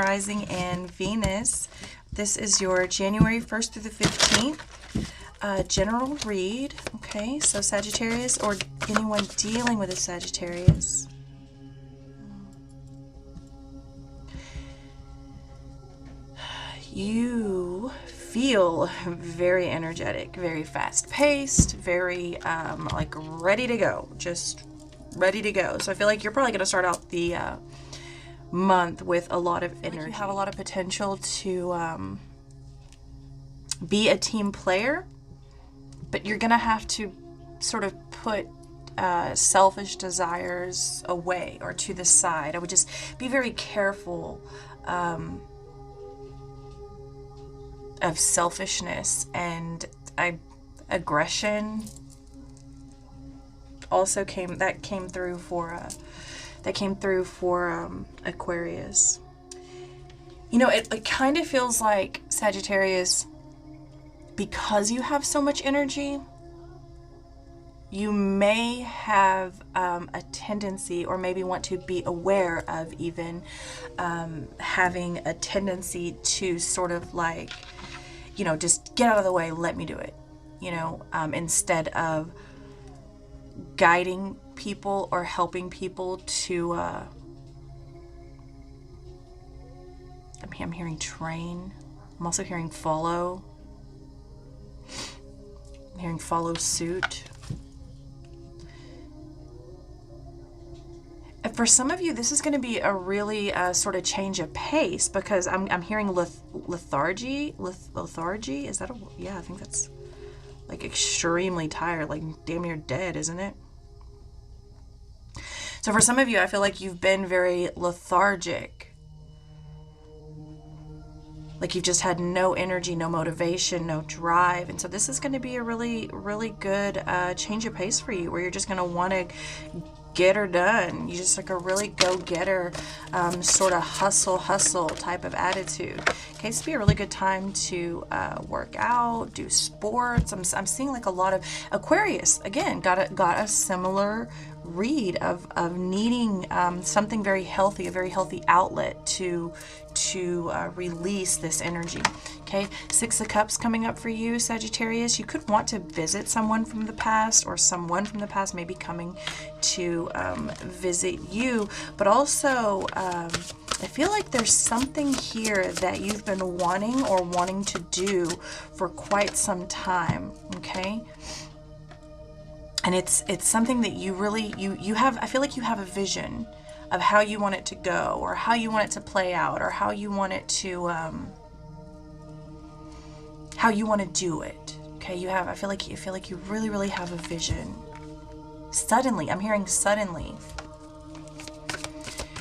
Rising, and Venus. This is your January 1st through the 15th general read. Okay, so Sagittarius or anyone dealing with a Sagittarius. You feel very energetic, very fast-paced, very like ready to go, just ready to go. So I feel like you're probably going to start out the month with a lot of energy. Like you have a lot of potential to be a team player, but you're going to have to sort of put selfish desires away or to the side. I would just be very careful of selfishness and aggression. Also came through for Aquarius. You know, it kind of feels like, Sagittarius, because you have so much energy, you may have a tendency, or maybe want to be aware of even having a tendency to sort of like, you know, just get out of the way, let me do it, you know, instead of guiding people or helping people to, I'm hearing train. I'm also hearing follow. I'm hearing follow suit. For some of you, this is going to be a really sort of change of pace, because I'm hearing lethargy. Lethargy? Is that a... Yeah, I think that's like extremely tired, like damn near dead, isn't it? So for some of you, I feel like you've been very lethargic. Like you've just had no energy, no motivation, no drive. And so this is going to be a really, really good change of pace for you, where you're just going to want to get her done. You just like a really go-getter, sort of hustle type of attitude. Okay, this would be a really good time to work out, do sports. I'm seeing like a lot of Aquarius. Again, got a similar read of needing something very healthy, a very healthy outlet to release this energy. Okay, Six of Cups coming up for you, Sagittarius. You could want to visit someone from the past, or someone from the past may be coming to visit you. But also, I feel like there's something here that you've been wanting to do for quite some time. Okay. And it's something that you really, you have, I feel like you have a vision of how you want it to go, or how you want it to play out, or how you want it to, how you want to do it. Okay, I feel like you really, really have a vision. Suddenly, I'm hearing suddenly.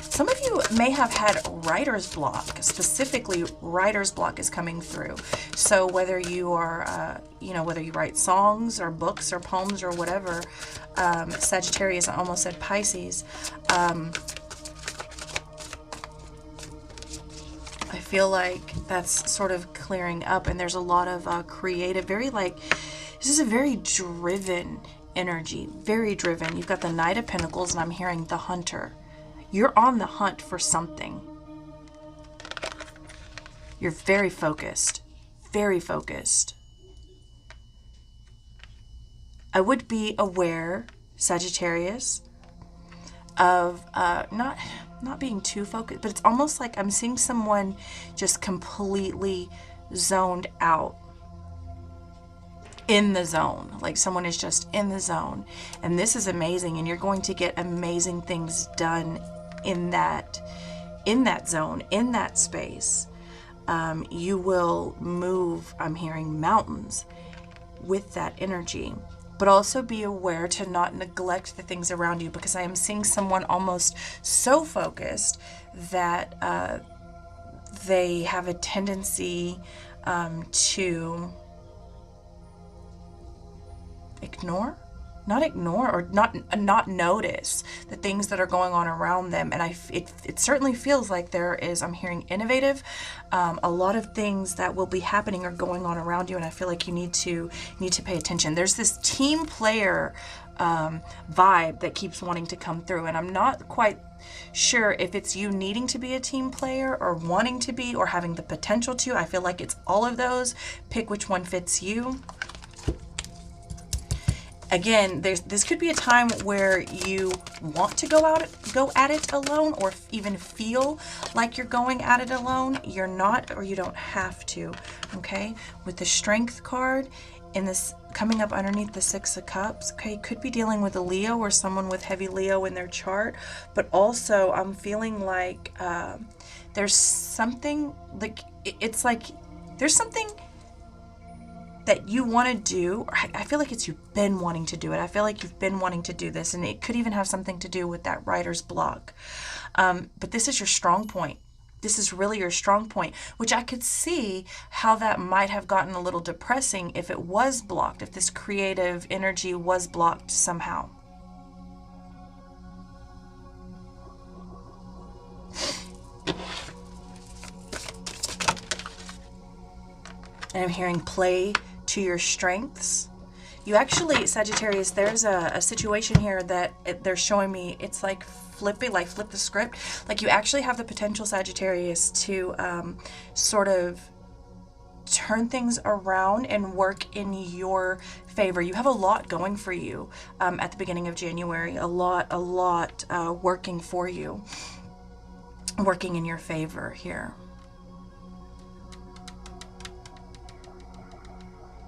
Some of you may have had writer's block. Specifically, writer's block is coming through. So whether you are, you know, whether you write songs or books or poems or whatever, Sagittarius, I almost said Pisces, I feel like that's sort of clearing up, and there's a lot of creative, very like, this is a very driven energy, very driven. You've got the Knight of Pentacles, and I'm hearing the Hunter. You're on the hunt for something. You're very focused, very focused. I would be aware, Sagittarius, of not being too focused, but it's almost like I'm seeing someone just completely zoned out, in the zone. Like someone is just in the zone, and this is amazing, and you're going to get amazing things done in that zone, in that space. You will move, I'm hearing mountains with that energy. But also be aware to not neglect the things around you, because I am seeing someone almost so focused that they have a tendency to not ignore or not notice the things that are going on around them. And it certainly feels like there is, I'm hearing innovative, a lot of things that will be happening or going on around you, and I feel like you need to pay attention. There's this team player vibe that keeps wanting to come through. And I'm not quite sure if it's you needing to be a team player or wanting to be or having the potential to. I feel like it's all of those. Pick which one fits you. Again, this could be a time where you want to go at it alone, or even feel like you're going at it alone. You're not, or you don't have to. Okay, with the Strength card in this coming up underneath the Six of Cups, okay, could be dealing with a Leo or someone with heavy Leo in their chart, but also I'm feeling like there's something like it's like there's something that you want to do. I feel like it's you've been wanting to do it. I feel like you've been wanting to do this, and it could even have something to do with that writer's block. But this is your strong point. This is really your strong point, which I could see how that might have gotten a little depressing if it was blocked, if this creative energy was blocked somehow. And I'm hearing play to your strengths. You actually, Sagittarius, there's a situation here that they're showing me. It's like flipping, like flip the script. Like you actually have the potential, Sagittarius, to sort of turn things around and work in your favor. You have a lot going for you at the beginning of January. A lot working for you, working in your favor here.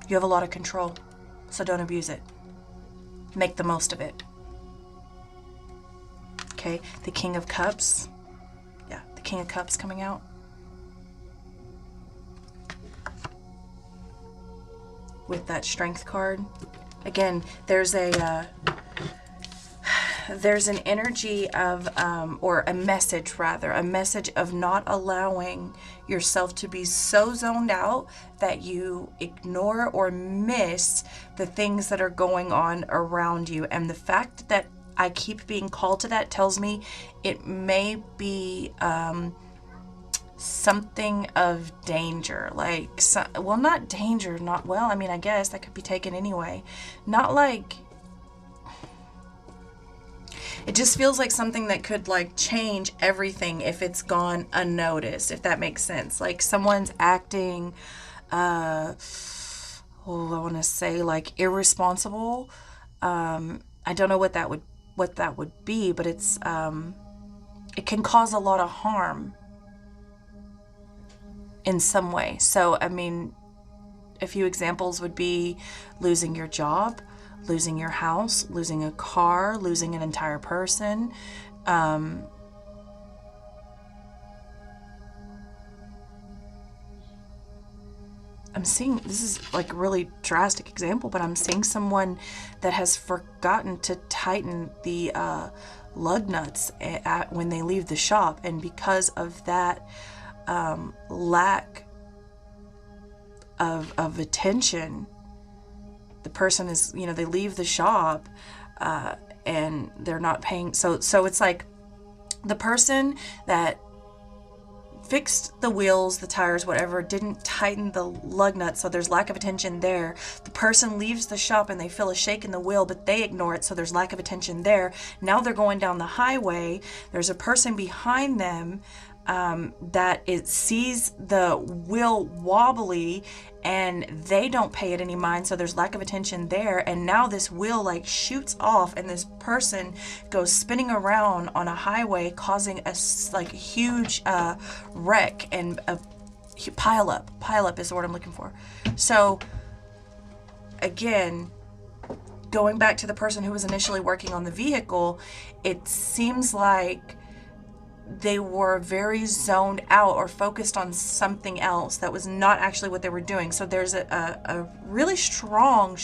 You have a lot of control, so don't abuse it. Make the most of it. Okay, the King of Cups. Yeah, the King of Cups coming out. With that Strength card. Again, there's an energy of, or a message rather, a message of not allowing yourself to be so zoned out that you ignore or miss the things that are going on around you. And the fact that I keep being called to that tells me it may be something of danger, like, well, not danger, not, well, I mean, I guess that could be taken anyway. Not like, it just feels like something that could like change everything if it's gone unnoticed, if that makes sense. Like someone's acting, I want to say like irresponsible. I don't know what that would be, but it's it can cause a lot of harm in some way. So, I mean, a few examples would be losing your job, losing your house, losing a car, losing an entire person. I'm seeing, this is like a really drastic example, but I'm seeing someone that has forgotten to tighten the lug nuts when they leave the shop. And because of that lack of attention, the person is, you know, they leave the shop and they're not paying. So it's like the person that fixed the wheels, the tires, whatever, didn't tighten the lug nuts, so there's lack of attention there. The person leaves the shop and they feel a shake in the wheel, but they ignore it, so there's lack of attention there. Now they're going down the highway. There's a person behind them that it sees the wheel wobbly and they don't pay it any mind, so there's lack of attention there. And now this wheel like shoots off and this person goes spinning around on a highway, causing a like huge wreck and a pile up is the word I'm looking for. So again, going back to the person who was initially working on the vehicle, it seems like they were very zoned out or focused on something else that was not actually what they were doing. So there's a really strong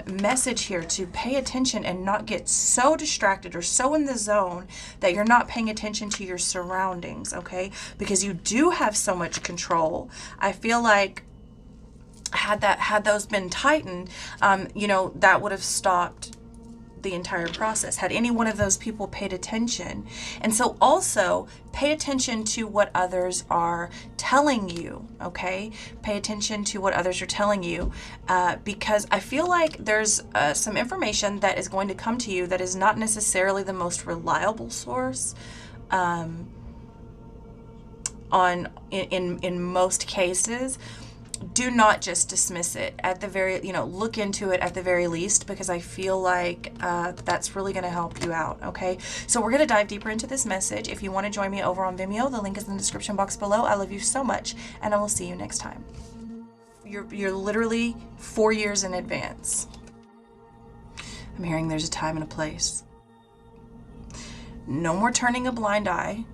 message here to pay attention and not get so distracted or so in the zone that you're not paying attention to your surroundings, okay? Because you do have so much control. I feel like had those been tightened, you know, that would have stopped the entire process? Had any one of those people paid attention? And so also pay attention to what others are telling you, okay? Pay attention to what others are telling you, because I feel like there's some information that is going to come to you that is not necessarily the most reliable source. In most cases, do not just dismiss it. At the very, look into it at the very least, because I feel like that's really going to help you out, okay? So we're going to dive deeper into this message. If you want to join me over on Vimeo, the link is in the description box below. I love you so much, and I will see you next time. You're literally 4 years in advance. I'm hearing there's a time and a place. No more turning a blind eye.